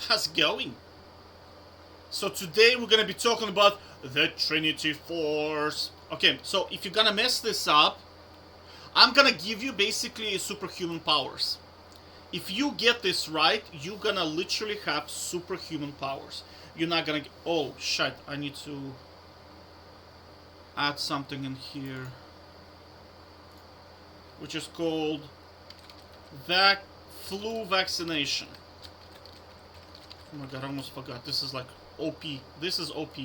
How's it going? So today we're gonna be talking about the Trinity Force. Okay, so if you're gonna mess this up, I'm gonna give you basically superhuman powers. If you get this right, you're gonna literally have superhuman powers. You're not gonna get, oh shit, I need to add something in here, which is called flu vaccination. Oh my god, I almost forgot. This is like OP. This is OP.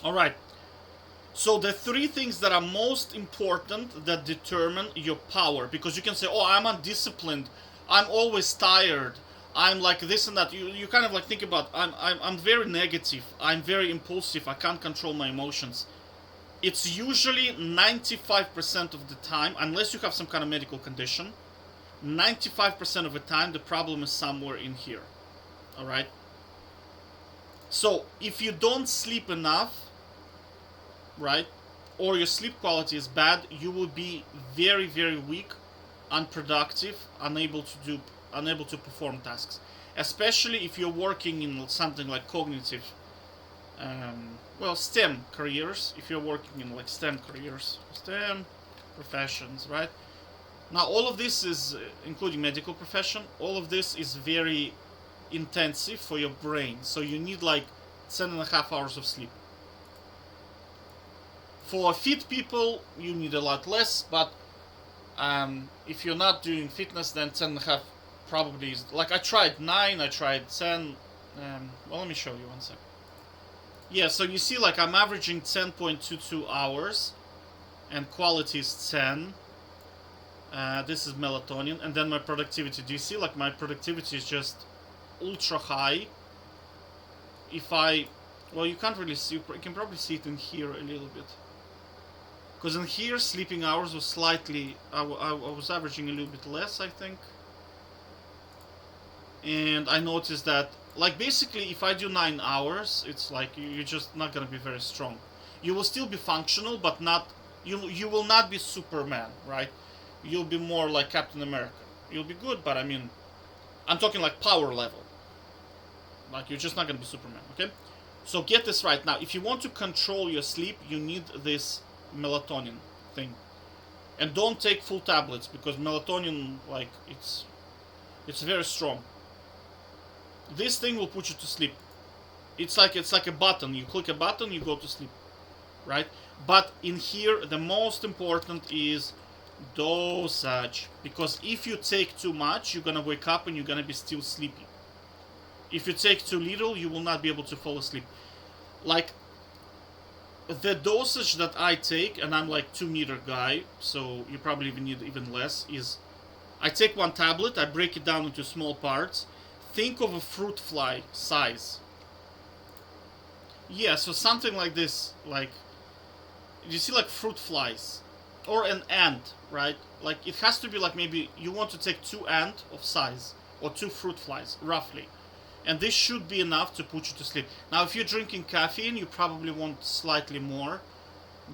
Alright. So the three things that are most important that determine your power. Because you can say, oh, I'm undisciplined. I'm always tired. I'm like this and that. You kind of like think about, I'm very negative. I'm very impulsive. I can't control my emotions. It's usually 95% of the time, unless you have some kind of medical condition, 95% of the time the problem is somewhere in here. Alright? So if you don't sleep enough, right, or your sleep quality is bad, you will be very, very weak, unproductive, unable to perform tasks. Especially if you're working in something like cognitive, STEM careers. If you're working in like STEM careers, STEM professions, right? Now, all of this is, including medical profession, all of this is very intensive for your brain. So you need like 10.5 hours of sleep. For fit people, you need a lot less, but if you're not doing fitness, then 10.5 probably is, like I tried 9, I tried 10. Let me show you one sec. Yeah, so you see like I'm averaging 10.22 hours, and quality is 10. This is melatonin, and then my productivity. Do you see like my productivity is just ultra high? If I, well, you can't really see, you can probably see it in here a little bit. Because in here, sleeping hours was slightly, I was averaging a little bit less, I think. And I noticed that, like basically, if I do 9 hours, it's like you're just not gonna be very strong. You will still be functional, but not, you will not be Superman, right? You'll be more like Captain America. You'll be good, but I mean, I'm talking like power level. Like you're just not gonna be Superman, okay? So get this right now. If you want to control your sleep, you need this melatonin thing. And don't take full tablets because melatonin, like it's very strong. This thing will put you to sleep. It's like a button. You click a button, you go to sleep, right? But in here, the most important is dosage, because if you take too much, you're gonna wake up and you're gonna be still sleepy. If you take too little, you will not be able to fall asleep. Like the dosage that I take, and I'm like 2-meter guy, so you probably even need even less, is I take one tablet, I break it down into small parts. Think of a fruit fly size. Yeah, so something like this, like you see like fruit flies or an ant, right? Like it has to be like, maybe you want to take 2 ant of size or 2 fruit flies roughly. And this should be enough to put you to sleep. Now, if you're drinking caffeine, you probably want slightly more.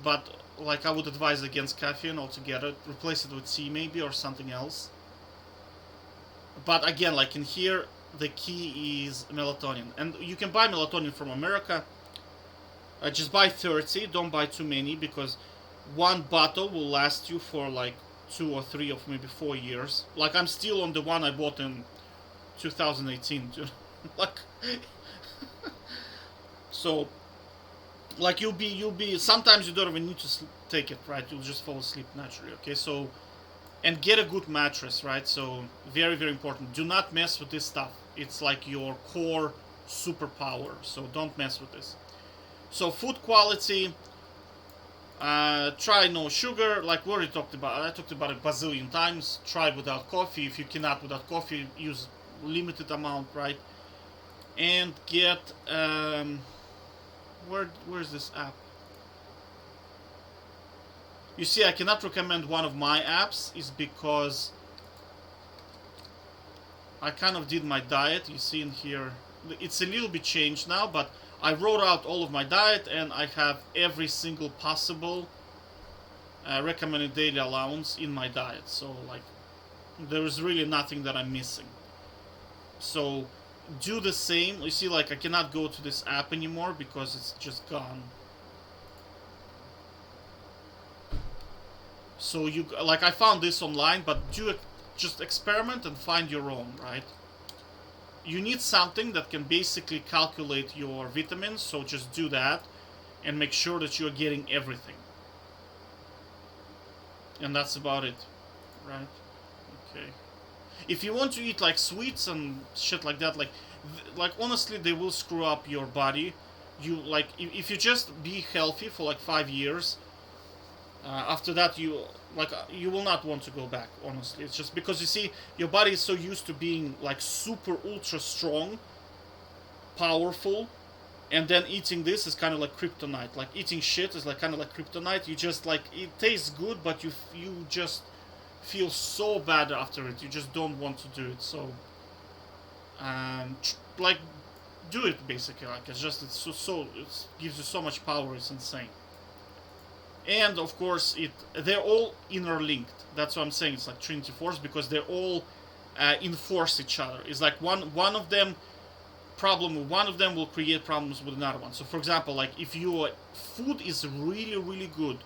But, like, I would advise against caffeine altogether. Replace it with tea, maybe, or something else. But, again, like in here, the key is melatonin. And you can buy melatonin from America. Just buy 30. Don't buy too many, because one bottle will last you for, like, 2 or 3 or maybe 4 years. Like, I'm still on the one I bought in 2018, like so like you'll be sometimes you don't even need to take it, right? You'll just fall asleep naturally, okay? So, and get a good mattress, right? So very, very important. Do not mess with this stuff. It's like your core superpower, so don't mess with this. So food quality, try no sugar, like we already talked about. I talked about it a bazillion times. Try without coffee. If you cannot without coffee, use limited amount, right? And get where's this app? You see, I cannot recommend one of my apps is because I kind of did my diet. You see in here, it's a little bit changed now, but I wrote out all of my diet and I have every single possible recommended daily allowance in my diet. So like, there is really nothing that I'm missing. So do the same. You see, like I cannot go to this app anymore because it's just gone. So you, like, I found this online, but just experiment and find your own, right? You need something that can basically calculate your vitamins, so just do that and make sure that you're getting everything. And that's about it, right? Okay. If you want to eat like sweets and shit like that, like honestly, they will screw up your body. You like if you just be healthy for like 5 years, after that you will not want to go back. Honestly, it's just because you see your body is so used to being like super ultra strong, powerful, and then eating this is kind of like kryptonite. Like eating shit is like kind of like kryptonite. You just like it tastes good, but you just feel so bad after it. You just don't want to do it. So, like, do it basically. Like it's it gives you so much power. It's insane. And of course, they're all interlinked. That's what I'm saying. It's like Trinity Force because they're all enforce each other. It's like one of them problem with one of them will create problems with another one. So for example, like if your food is really really good,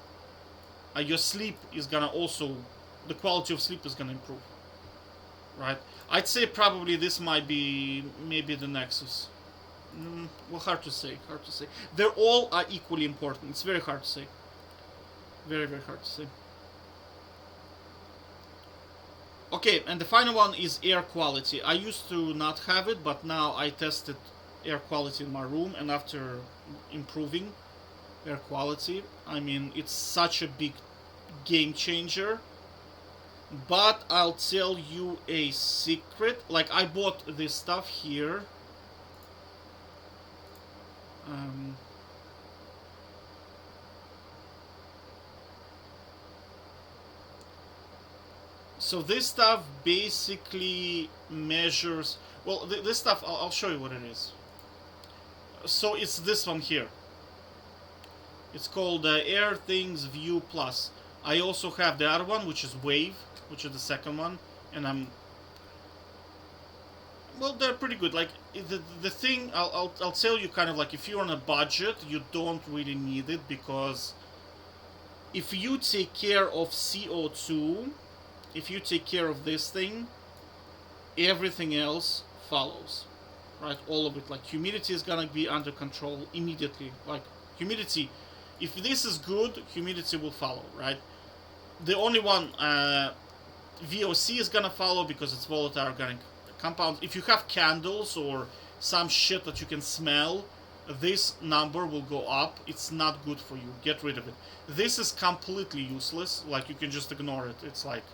your sleep is gonna also, the quality of sleep is gonna improve, right? I'd say probably this might be maybe the Nexus. Well, hard to say. Hard to say. They're all are equally important. It's very hard to say. Very very hard to say. Okay, and the final one is air quality. I used to not have it, but now I tested air quality in my room, and after improving air quality, I mean, it's such a big game changer. But I'll tell you a secret. Like, I bought this stuff here. So this stuff basically measures. Well, this stuff I'll show you what it is. So it's this one here. It's called Air Things View Plus. I also have the other one, which is Wave, which is the second one, and well, they're pretty good. Like the thing, I'll tell you kind of like if you're on a budget, you don't really need it because if you take care of CO2. If you take care of this thing, everything else follows, right? All of it. Like humidity is gonna be under control immediately. Like humidity, if this is good, humidity will follow, right? The only one VOC is gonna follow because it's volatile organic compound. If you have candles or some shit that you can smell, this number will go up. It's not good for you. Get rid of it. This is completely useless. Like you can just ignore it. It's like,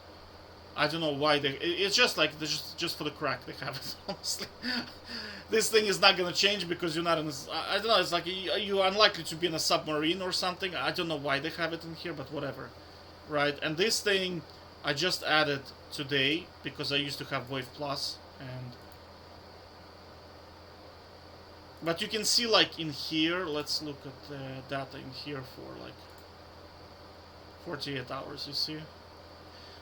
I don't know why it's just like just for the crack they have it. Honestly, this thing is not gonna change because you're not in. I don't know. It's like you're unlikely to be in a submarine or something. I don't know why they have it in here, but whatever, right? And this thing I just added today because I used to have Wave Plus, and but you can see like in here. Let's look at the data in here for like 48 hours. You see.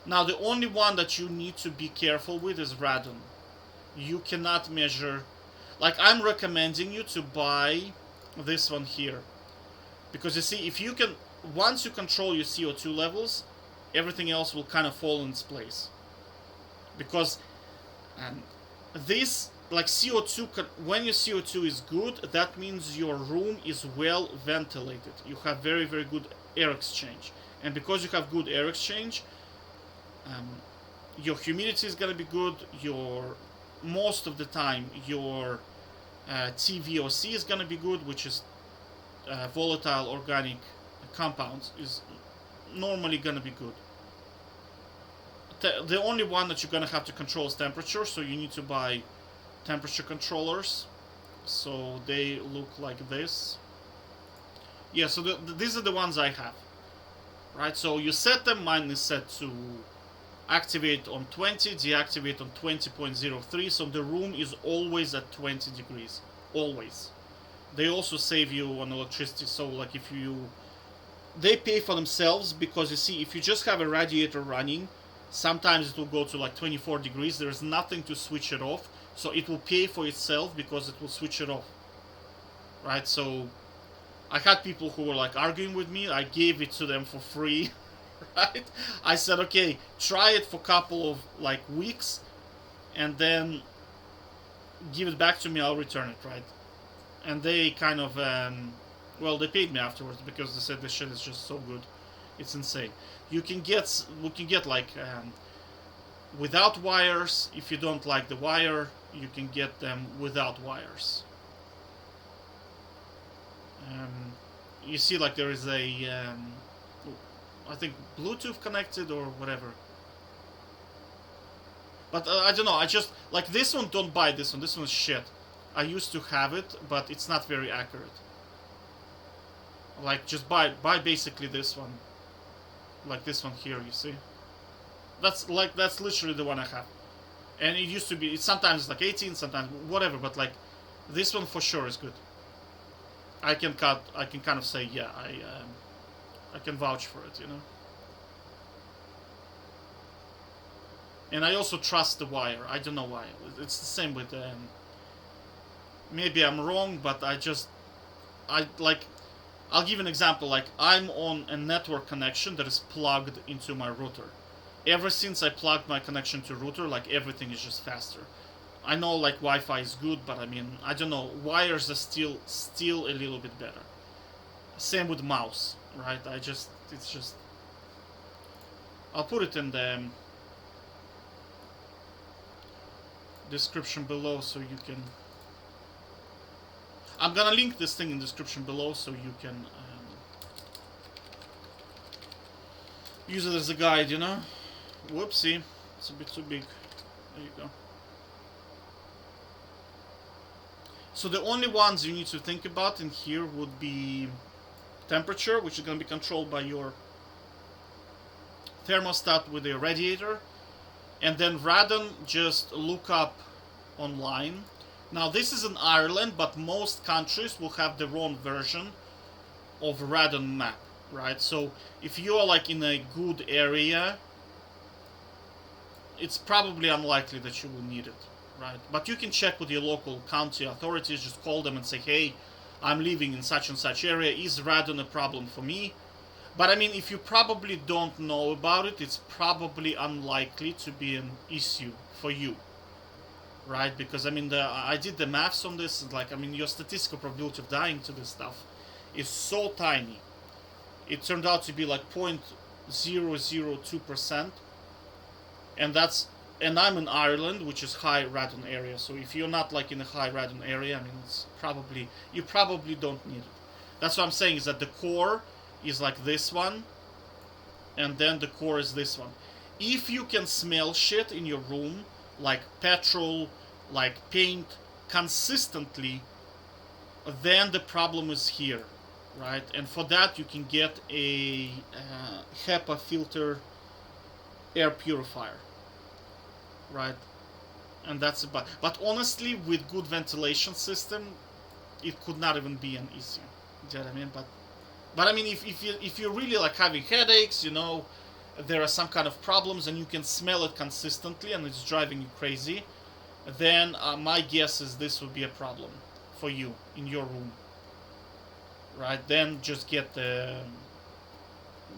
Now the only one that you need to be careful with is radon. You cannot measure. Like I'm recommending you to buy this one here. Because you see, if you can, once you control your CO2 levels, everything else will kind of fall in its place. Because this, like CO2, when your CO2 is good, that means your room is well ventilated. You have very, very good air exchange. And because you have good air exchange, your humidity is gonna be good. Your most of the time your TVOC is gonna be good, which is volatile organic compounds, is normally gonna be good. The only one that you're gonna have to control is temperature, so you need to buy temperature controllers. So they look like this. Yeah, so these are the ones I have. Right, so you set them. Mine is set to activate on 20, deactivate on 20.03, so the room is always at 20 degrees. Always. They also save you on electricity, so like they pay for themselves because you see, if you just have a radiator running, Sometimes it will go to like 24 degrees. There's nothing to switch it off, so it will pay for itself because it will switch it off, right? So I had people who were like arguing with me. I gave it to them for free, right? I said, okay, try it for a couple of like weeks, and then give it back to me. I'll return it, right? And they kind of, well, they paid me afterwards because they said this shit is just so good, it's insane. We can get like without wires. If you don't like the wire, you can get them without wires. You see, like there is a, I think Bluetooth connected or whatever. But I don't know. I just like this one. Don't buy this one. This one's shit. I used to have it, but it's not very accurate. Like just buy basically this one. Like this one here. You see. That's literally the one I have. And it used to be. It's sometimes like 18, sometimes whatever. But like this one for sure is good. I can kind of say, yeah, I can vouch for it, you know. And I also trust the wire. I don't know why. It's the same with maybe I'm wrong, but I like. I'll give an example. Like I'm on a network connection that is plugged into my router. Ever since I plugged my connection to router, like everything is just faster. I know like Wi-Fi is good, but I mean, I don't know. Wires are still a little bit better. Same with mouse, right? It's just. I'll put it in the description below so you can. I'm gonna link this thing in the description below so you can use it as a guide, you know? Whoopsie, it's a bit too big. There you go. So the only ones you need to think about in here would be temperature, which is going to be controlled by your thermostat with a radiator. And then Radon, just look up online. Now this is in Ireland, but most countries will have their own version of Radon map, right? So if you are like in a good area, it's probably unlikely that you will need it. Right, but you can check with your local county authorities. Just call them and say, "Hey, I'm living in such and such area. Is radon a problem for me?" But I mean, if you probably don't know about it, it's probably unlikely to be an issue for you, right? Because I mean, I did the maths on this. Like, I mean, your statistical probability of dying to this stuff is so tiny. It turned out to be like 0.002%, and I'm in Ireland, which is high radon area. So if you're not like in a high radon area, I mean, you probably don't need it. That's what I'm saying, is that the core is like this one, and then the core is this one. If you can smell shit in your room, like petrol, like paint, consistently, then the problem is here, right? And for that, you can get a HEPA filter air purifier. Right, and that's about. But honestly, with good ventilation system, it could not even be an issue. Do you know what I mean? But I mean, if you're really like having headaches, you know, there are some kind of problems, and you can smell it consistently, and it's driving you crazy, then my guess is this would be a problem for you in your room. Right? Then just get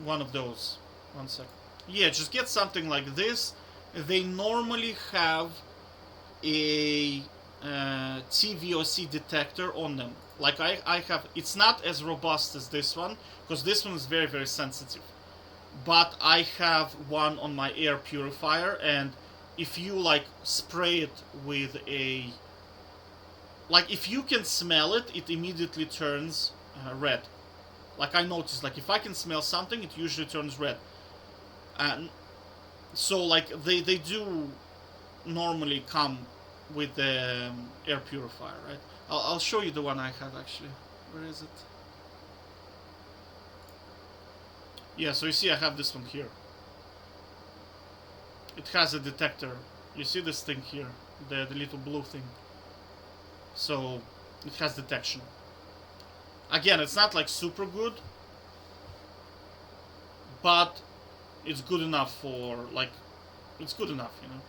one of those. One sec. Yeah, just get something like this. They normally have a TVOC detector on them. Like I have, it's not as robust as this one, because this one is very, very sensitive. But I have one on my air purifier, and if you like spray it with a, like if you can smell it, it immediately turns red. Like I noticed, like if I can smell something, it usually turns red. And so like they do normally come with the air purifier, right? I'll show you the one I have actually. Where is it? Yeah, so you see I have this one here. It has a detector. You see this thing here, the little blue thing. So it has detection. Again, it's not like super good, but it's good enough for like It's good enough, you know.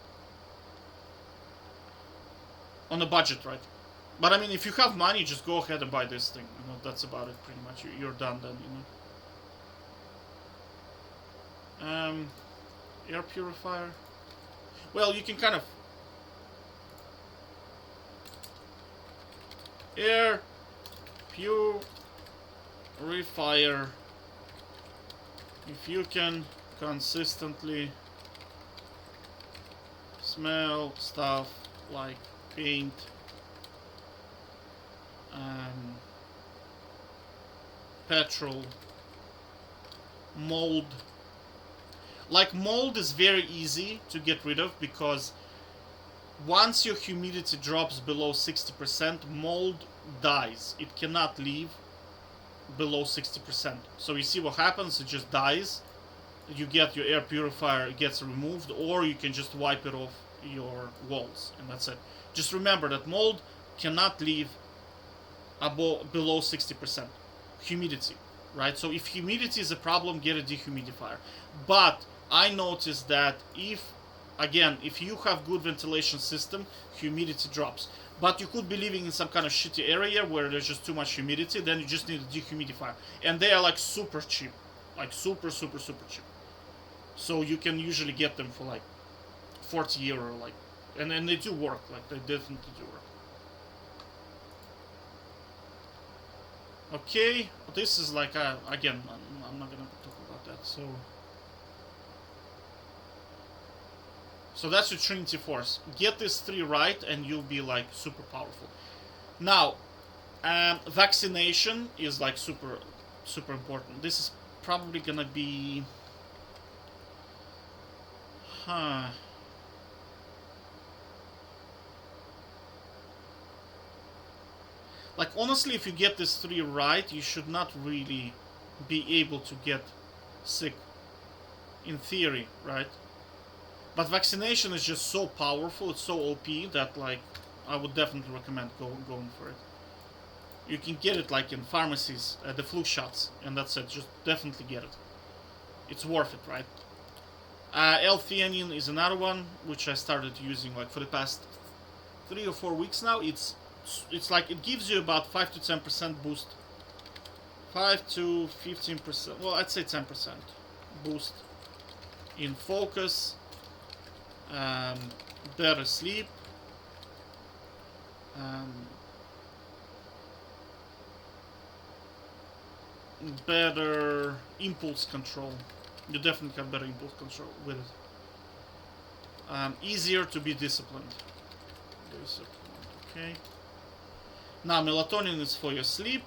On a budget, right? But I mean, if you have money, just go ahead and buy this thing. You know, that's about it, pretty much. You're done then, you know. Air purifier. Well, you can kind of air purifier. If you can consistently smell stuff like paint, petrol, mold. Like mold is very easy to get rid of because once your humidity drops below 60%, mold dies. It cannot live below 60%. So you see what happens, it just dies. You get your air purifier, it gets removed, or you can just wipe it off your walls, and that's it. Just remember that mold cannot live below 60% humidity, right? So if humidity is a problem, get a dehumidifier. But I noticed that if you have good ventilation system, humidity drops. But you could be living in some kind of shitty area where there's just too much humidity, then you just need a dehumidifier. And they are like super cheap. Like super cheap. So you can usually get them for like 40 euro, like, and they do work, like they definitely do work. Okay, this is like, again, I'm not gonna talk about that, so that's your Trinity Force. Get these 3 right and you'll be like super powerful. Now, vaccination is like super important. This is probably gonna be... Like, honestly, if you get these 3 right, you should not really be able to get sick. In theory, right? But vaccination is just so powerful, it's so OP that, like, I would definitely recommend going for it. You can get it, like, in pharmacies, the flu shots, and that's it. Just definitely get it. It's worth it, right? L-theanine is another one, which I started using, like, for the past 3 or 4 weeks now. It's like, it gives you about 5 to 10% boost. 5 to 15%, well, I'd say 10% boost in focus, better sleep, better impulse control. You definitely have better impulse control with it. Easier to be disciplined. Okay. Now, melatonin is for your sleep.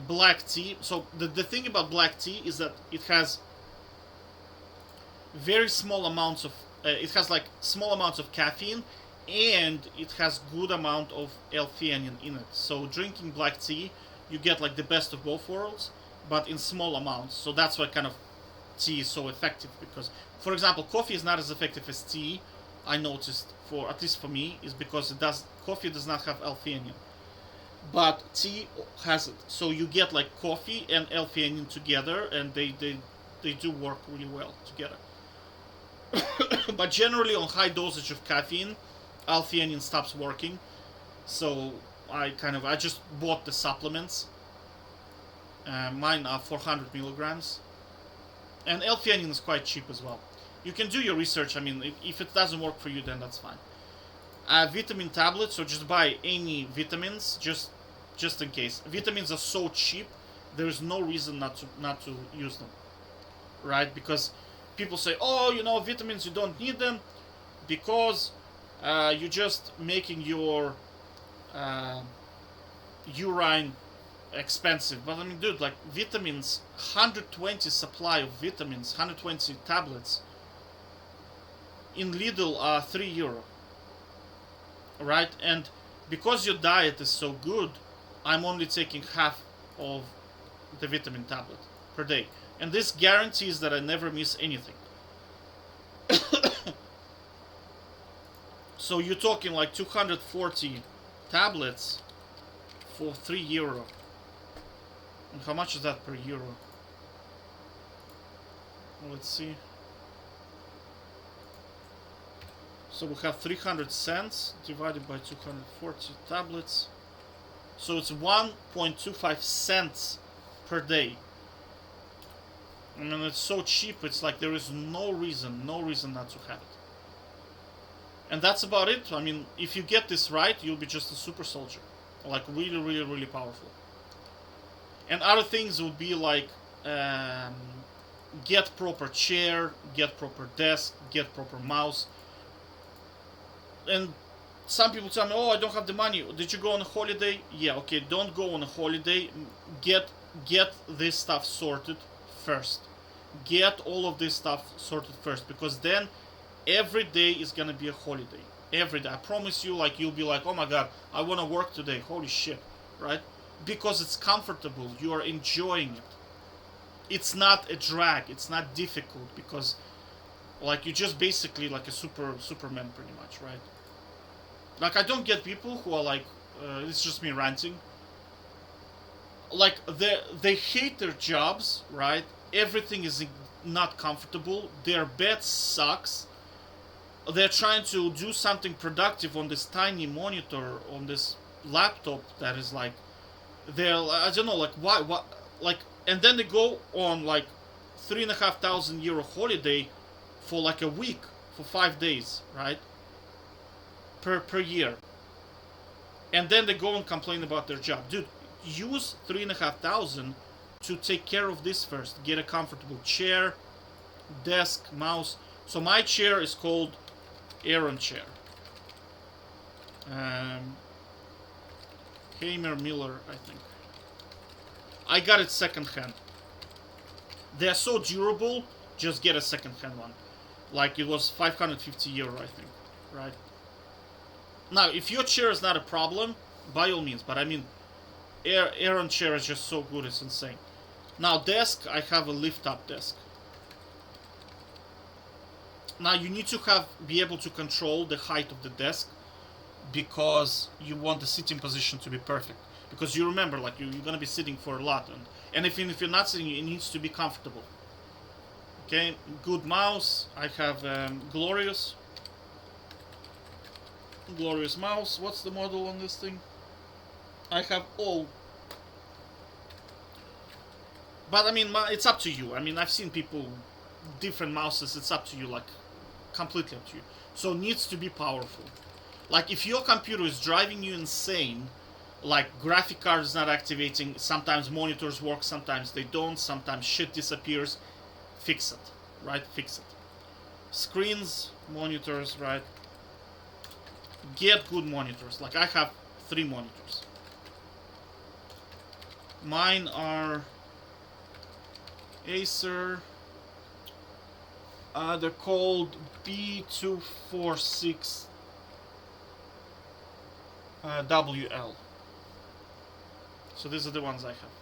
Black tea. So the thing about black tea is that it has very small amounts of it has like small amounts of caffeine, and it has good amount of L-theanine in it. So drinking black tea, you get like the best of both worlds, but in small amounts. So that's why kind of tea is so effective, because, for example, coffee is not as effective as tea. I noticed, for at least for me, is because coffee does not have L-theanine, but tea has it. So you get like coffee and L-theanine together, and they do work really well together. But generally, on high dosage of caffeine, L-theanine stops working. So I just bought the supplements. Mine are 400 milligrams, and L-theanine is quite cheap as well. You can do your research. I mean, if it doesn't work for you, then that's fine. Vitamin tablets, so just buy any vitamins, just in case. Vitamins are so cheap, there is no reason not to use them, right? Because people say, oh, vitamins, you don't need them because you're just making your urine expensive. But I mean, dude, like vitamins, 120 supply of vitamins, 120 tablets in Lidl are €3, right? And because your diet is so good, I'm only taking half of the vitamin tablet per day, and this guarantees that I never miss anything. So you're talking like 240 tablets for €3. And how much is that per euro? Let's see. So we have 300 cents divided by 240 tablets. So it's 1.25 cents per day. I mean, it's so cheap, it's like there is no reason not to have it. And that's about it. I mean, if you get this right, you'll be just a super soldier. Like, really, really, really powerful. And other things would be like, get proper chair, get proper desk, get proper mouse. And some people tell me, oh, I don't have the money. Did you go on a holiday? Yeah, okay, don't go on a holiday. Get this stuff sorted first. Get all of this stuff sorted first, because then every day is gonna be a holiday. Every day. I promise you, like, you'll be like, oh my god, I wanna work today. Holy shit, right? Because it's comfortable. You are enjoying it. It's not a drag. It's not difficult, because like you're just basically like a Superman pretty much, right? Like, I don't get people who are like, it's just me ranting. Like, they hate their jobs, right? Everything is not comfortable. Their bed sucks. They're trying to do something productive on this tiny monitor, on this laptop that is like, I don't know, like, why, like, and then they go on like €3,500 holiday for like a week, for 5 days, right? Per year. And then they go and complain about their job. Dude, use 3,500 to take care of this first. Get a comfortable chair, desk, mouse. So my chair is called Serum chair. Hamer Miller, I think. I got it secondhand. They are so durable, just get a secondhand one. Like, it was €550, I think, right? Now, if your chair is not a problem, by all means, but I mean, Serum chair is just so good, it's insane. Now, desk, I have a lift-up desk. Now, you need to be able to control the height of the desk, because you want the sitting position to be perfect. Because you remember, like, you're gonna be sitting for a lot, and if you're not sitting, it needs to be comfortable. Okay, good mouse. I have Glorious mouse. What's the model on this thing? I have all. But I mean, it's up to you. I mean, I've seen people, different mouses. It's up to you, like, completely up to you. So it needs to be powerful. Like, if your computer is driving you insane, like graphic card is not activating, sometimes monitors work, sometimes they don't, sometimes shit disappears, fix it, right? Fix it. Screens, monitors, right? Get good monitors. Like, I have 3 monitors. Mine are Acer. They're called B246 WL. So these are the ones I have.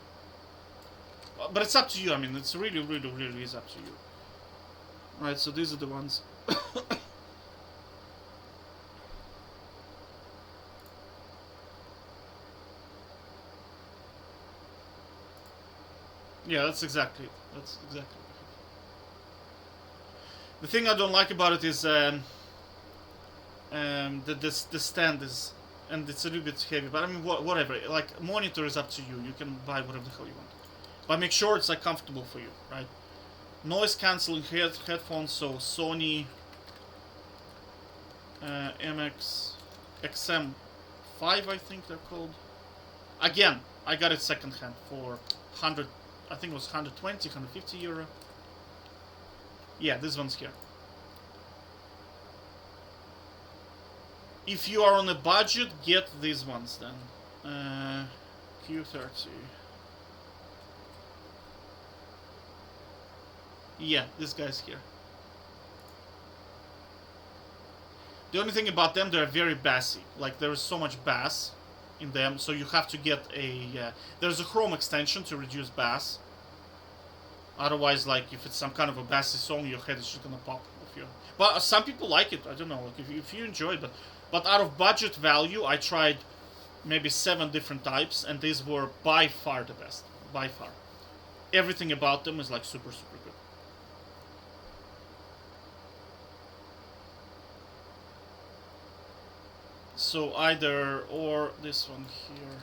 But it's up to you. I mean, it's really, really, really is up to you. Right, so these are the ones. Yeah, that's exactly it. That's exactly it. The thing I don't like about it is the stand is, and it's a little bit heavy, but I mean, whatever. Like, monitor is up to you. You can buy whatever the hell you want, but make sure it's like comfortable for you, right? Noise cancelling headphones. So Sony MX XM5, I think they're called. Again, I got it secondhand for 100. I think it was 120, €150. Yeah, this one's here. If you are on a budget, get these ones then. Q30. Yeah, this guy's here. The only thing about them, they're very bassy. Like, there is so much bass in them, so you have to get a... there's a Chrome extension to reduce bass. Otherwise, like, if it's some kind of a bassy song, your head is just gonna pop. But some people like it. I don't know. Like, if you enjoy it, but out of budget value, I tried maybe 7 different types, and these were by far the best. By far. Everything about them is like super, super good. So either or this one here.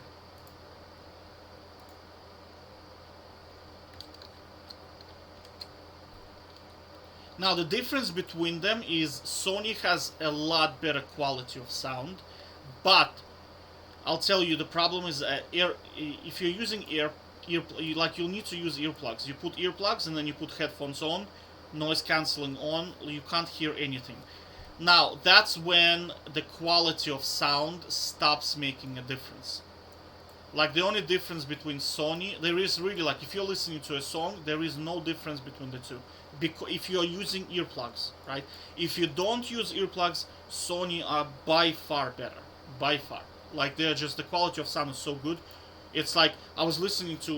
Now the difference between them is Sony has a lot better quality of sound, but I'll tell you the problem is if you're using like you'll need to use earplugs. You put earplugs and then you put headphones on, noise cancelling on, you can't hear anything. Now that's when the quality of sound stops making a difference. Like the only difference between Sony, there is really like if you're listening to a song, there is no difference between the two. Because if you're using earplugs, right? If you don't use earplugs, Sony are by far better, by far. Like they're just the quality of sound is so good. It's like I was listening to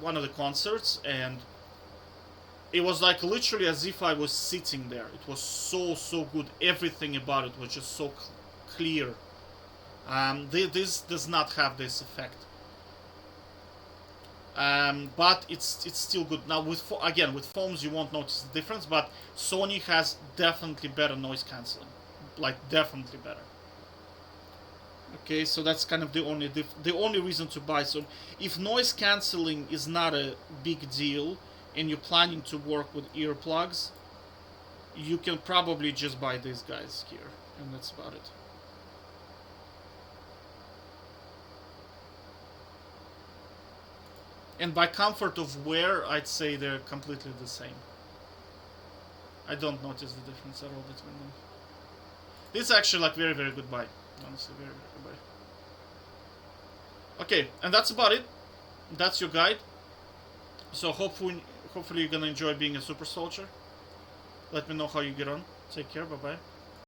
one of the concerts and it was like literally as if I was sitting there. It was so good. Everything about it was just so clear. This does not have this effect. But it's still good. Now with foams you won't notice the difference, but Sony has definitely better noise cancelling, like definitely better. Okay, so that's kind of the only reason to buy. So if noise cancelling is not a big deal and you're planning to work with earplugs, you can probably just buy these guys here, and that's about it. And by comfort of wear, I'd say they're completely the same. I don't notice the difference at all between them. This is actually like very good buy. Honestly, very good buy. Okay, and that's about it. That's your guide. So hopefully you're gonna enjoy being a super soldier. Let me know how you get on. Take care. Bye bye.